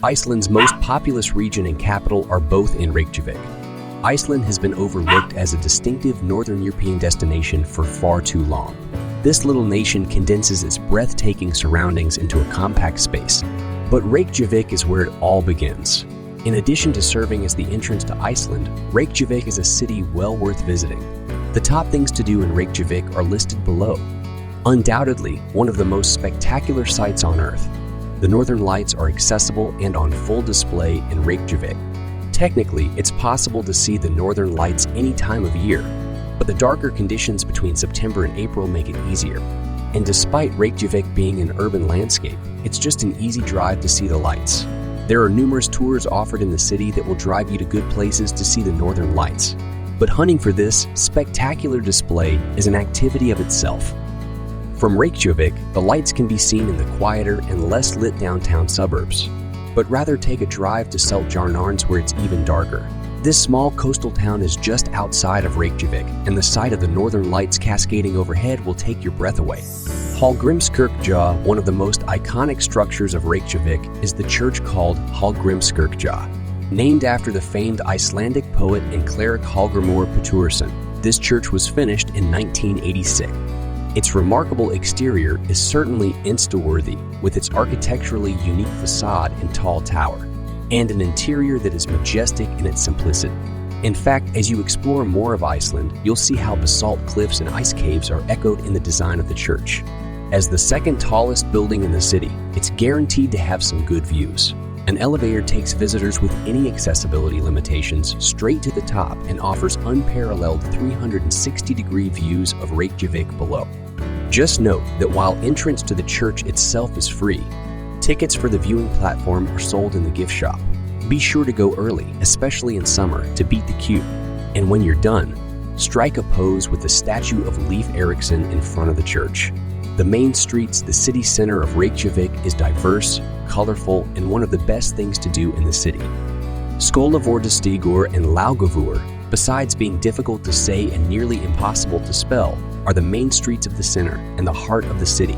Iceland's most populous region and capital are both in Reykjavik. Iceland has been overlooked as a distinctive Northern European destination for far too long. This little nation condenses its breathtaking surroundings into a compact space. But Reykjavik is where it all begins. In addition to serving as the entrance to Iceland, Reykjavik is a city well worth visiting. The top things to do in Reykjavik are listed below. Undoubtedly, one of the most spectacular sights on Earth. The Northern Lights are accessible and on full display in Reykjavik. Technically, it's possible to see the Northern Lights any time of year, but the darker conditions between September and April make it easier. And despite Reykjavik being an urban landscape, it's just an easy drive to see the lights. There are numerous tours offered in the city that will drive you to good places to see the Northern Lights. But hunting for this spectacular display is an activity of itself. From Reykjavik, the lights can be seen in the quieter and less lit downtown suburbs. But rather take a drive to Seltjarnarnes where it's even darker. This small coastal town is just outside of Reykjavik, and the sight of the Northern Lights cascading overhead will take your breath away. HALLGRIMSKIRKJA, one of the most iconic structures of Reykjavik, is the church called HALLGRIMSKIRKJA. Named after the famed Icelandic poet and cleric Hallgrimur Pétursson, this church was finished in 1986. Its remarkable exterior is certainly Insta-worthy, with its architecturally unique facade and tall tower, and an interior that is majestic in its simplicity. In fact, as you explore more of Iceland, you'll see how basalt cliffs and ice caves are echoed in the design of the church. As the second tallest building in the city, it's guaranteed to have some good views. An elevator takes visitors with any accessibility limitations straight to the top and offers unparalleled 360-degree views of Reykjavik below. Just note that while entrance to the church itself is free, tickets for the viewing platform are sold in the gift shop. Be sure to go early, especially in summer, to beat the queue. And when you're done, strike a pose with the statue of Leif Erikson in front of the church. The main streets, the city center of Reykjavik, is diverse, colorful, and one of the best things to do in the city. Skólavörðustígur and Laugavur, besides being difficult to say and nearly impossible to spell, are the main streets of the center and the heart of the city.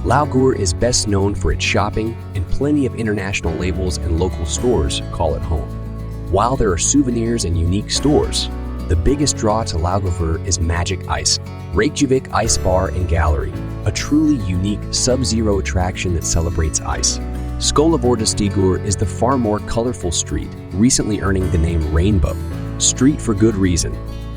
Laugavur is best known for its shopping, and plenty of international labels and local stores call it home. While there are souvenirs and unique stores, the biggest draw to Laugavur is Magic Ice, Reykjavik Ice Bar and Gallery, a truly unique sub-zero attraction that celebrates ice. Skólavörðustígur is the far more colorful street, recently earning the name Rainbow Street for good reason.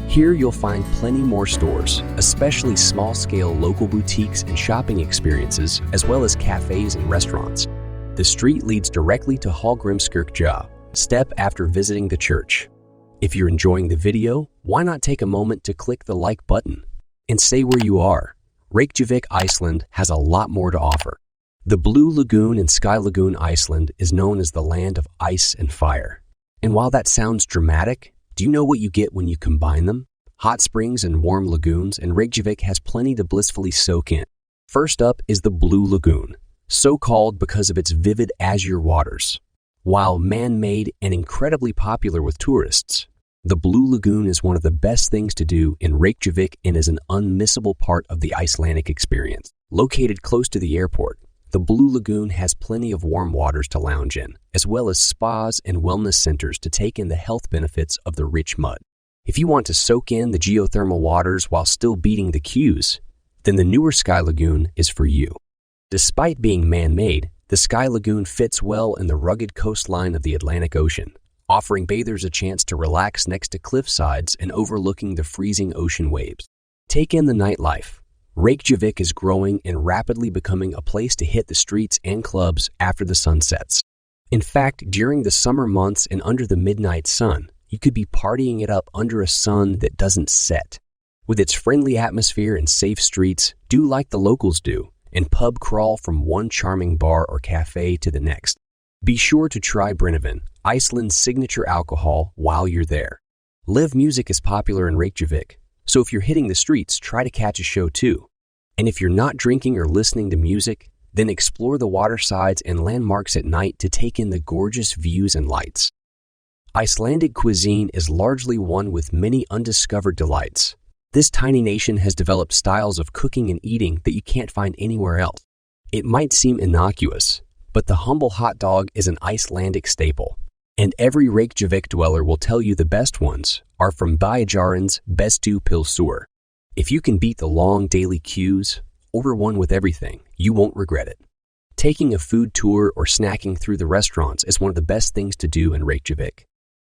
Here you'll find plenty more stores, especially small-scale local boutiques and shopping experiences, as well as cafes and restaurants. The street leads directly to HALLGRIMSKIRKJA, step after visiting the church. If you're enjoying the video, why not take a moment to click the like button and say where you are. Reykjavik Iceland has a lot more to offer. The Blue Lagoon in Sky Lagoon, Iceland is known as the land of ice and fire. And while that sounds dramatic, do you know what you get when you combine them? Hot springs and warm lagoons, and Reykjavik has plenty to blissfully soak in. First up is the Blue Lagoon, so called because of its vivid azure waters. While man-made and incredibly popular with tourists, the Blue Lagoon is one of the best things to do in Reykjavik and is an unmissable part of the Icelandic experience. Located close to the airport, the Blue Lagoon has plenty of warm waters to lounge in, as well as spas and wellness centers to take in the health benefits of the rich mud. If you want to soak in the geothermal waters while still beating the queues, then the newer Sky Lagoon is for you. Despite being man-made, the Sky Lagoon fits well in the rugged coastline of the Atlantic Ocean, offering bathers a chance to relax next to cliff sides and overlooking the freezing ocean waves. Take in the nightlife. Reykjavik is growing and rapidly becoming a place to hit the streets and clubs after the sun sets. In fact, during the summer months and under the midnight sun, you could be partying it up under a sun that doesn't set. With its friendly atmosphere and safe streets, do like the locals do, and pub crawl from one charming bar or cafe to the next. Be sure to try Brennivin, Iceland's signature alcohol, while you're there. Live music is popular in Reykjavik, so if you're hitting the streets, try to catch a show too. And if you're not drinking or listening to music, then explore the watersides and landmarks at night to take in the gorgeous views and lights. Icelandic cuisine is largely one with many undiscovered delights. This tiny nation has developed styles of cooking and eating that you can't find anywhere else. It might seem innocuous, But the humble hot dog is an Icelandic staple. And every Reykjavik dweller will tell you the best ones are from VOYAGER's Bestu Pilsur. If you can beat the long daily queues, order one with everything. You won't regret it. Taking a food tour or snacking through the restaurants is one of the best things to do in Reykjavik.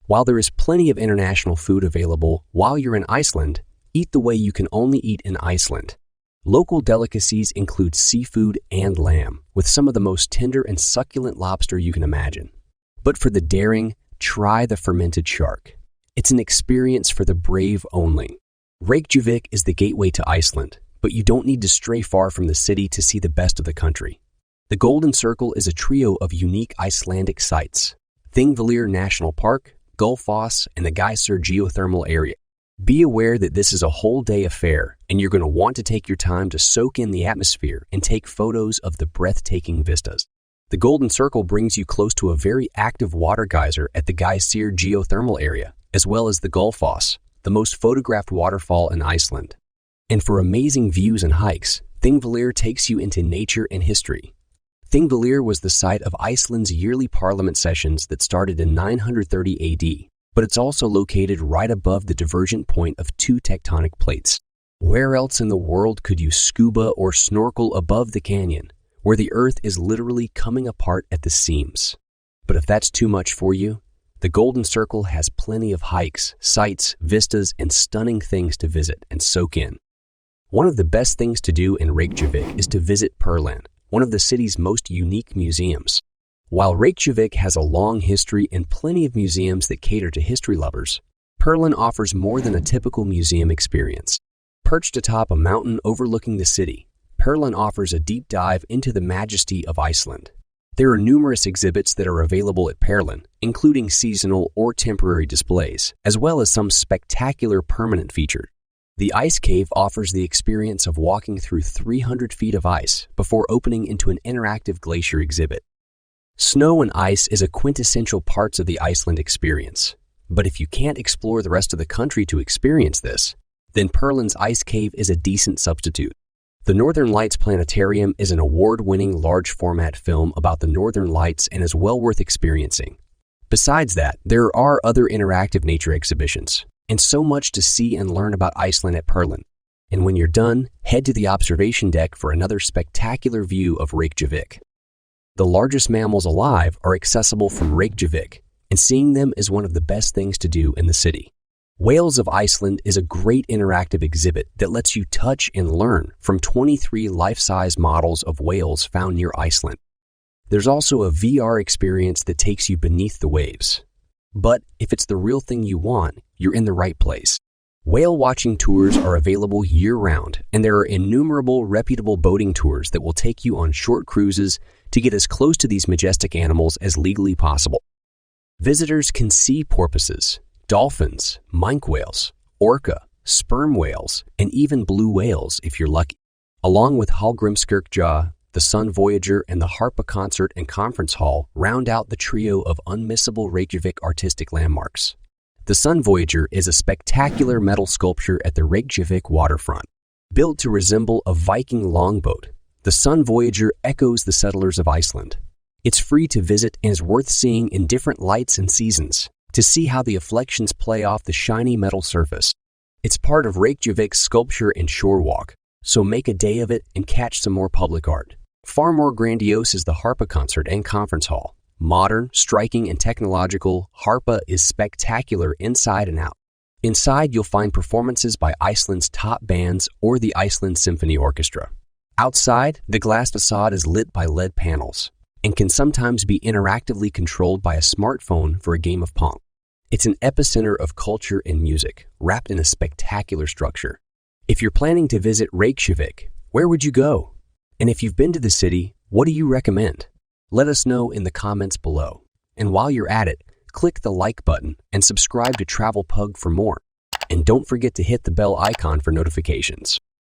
While there is plenty of international food available while you're in Iceland, eat the way you can only eat in Iceland. Local delicacies include seafood and lamb, with some of the most tender and succulent lobster you can imagine. But for the daring, try the fermented shark. It's an experience for the brave only. Reykjavik is the gateway to Iceland, but you don't need to stray far from the city to see the best of the country. The Golden Circle is a trio of unique Icelandic sites: Thingvellir National Park, Gullfoss, and the Geysir geothermal area. Be aware that this is a whole-day affair, and you're going to want to take your time to soak in the atmosphere and take photos of the breathtaking vistas. The Golden Circle brings you close to a very active water geyser at the Geysir geothermal area, as well as the Gullfoss, the most photographed waterfall in Iceland. And for amazing views and hikes, Thingvellir takes you into nature and history. Thingvellir was the site of Iceland's yearly parliament sessions that started in 930 AD, but it's also located right above the divergent point of two tectonic plates. Where else in the world could you scuba or snorkel above the canyon, where the earth is literally coming apart at the seams? But if that's too much for you, the Golden Circle has plenty of hikes, sights, vistas, and stunning things to visit and soak in. One of the best things to do in Reykjavik is to visit Perlan, one of the city's most unique museums. While Reykjavik has a long history and plenty of museums that cater to history lovers, Perlan offers more than a typical museum experience. Perched atop a mountain overlooking the city, Perlan offers a deep dive into the majesty of Iceland. There are numerous exhibits that are available at Perlan, including seasonal or temporary displays, as well as some spectacular permanent features. The ice cave offers the experience of walking through 300 feet of ice before opening into an interactive glacier exhibit. Snow and ice is a quintessential parts of the Iceland experience. But if you can't explore the rest of the country to experience this, then Perlan's ice cave is a decent substitute. The Northern Lights Planetarium is an award-winning large-format film about the Northern Lights and is well worth experiencing. Besides that, there are other interactive nature exhibitions, and so much to see and learn about Iceland at Perlan. And when you're done, head to the observation deck for another spectacular view of Reykjavik. The largest mammals alive are accessible from Reykjavik, and seeing them is one of the best things to do in the city. Whales of Iceland is a great interactive exhibit that lets you touch and learn from 23 life-size models of whales found near Iceland. There's also a VR experience that takes you beneath the waves. But if it's the real thing you want, you're in the right place. Whale watching tours are available year-round, and there are innumerable reputable boating tours that will take you on short cruises to get as close to these majestic animals as legally possible. Visitors can see porpoises, dolphins, minke whales, orca, sperm whales, and even blue whales if you're lucky. Along with HALLGRIMSKIRKJA, the Sun Voyager, and the HARPA concert and conference hall round out the trio of unmissable Reykjavik artistic landmarks. The Sun Voyager is a spectacular metal sculpture at the Reykjavik waterfront. Built to resemble a Viking longboat, the Sun Voyager echoes the settlers of Iceland. It's free to visit and is worth seeing in different lights and seasons to see how the reflections play off the shiny metal surface. It's part of Reykjavik's sculpture and shore walk, so make a day of it and catch some more public art. Far more grandiose is the HARPA concert and conference hall. Modern, striking, and technological, HARPA is spectacular inside and out. Inside, you'll find performances by Iceland's top bands or the Iceland Symphony Orchestra. Outside, the glass facade is lit by LED panels and can sometimes be interactively controlled by a smartphone for a game of Pong. It's an epicenter of culture and music, wrapped in a spectacular structure. If you're planning to visit Reykjavik, where would you go? And if you've been to the city, what do you recommend? Let us know in the comments below. And while you're at it, click the like button and subscribe to Travel Pug for more. And don't forget to hit the bell icon for notifications.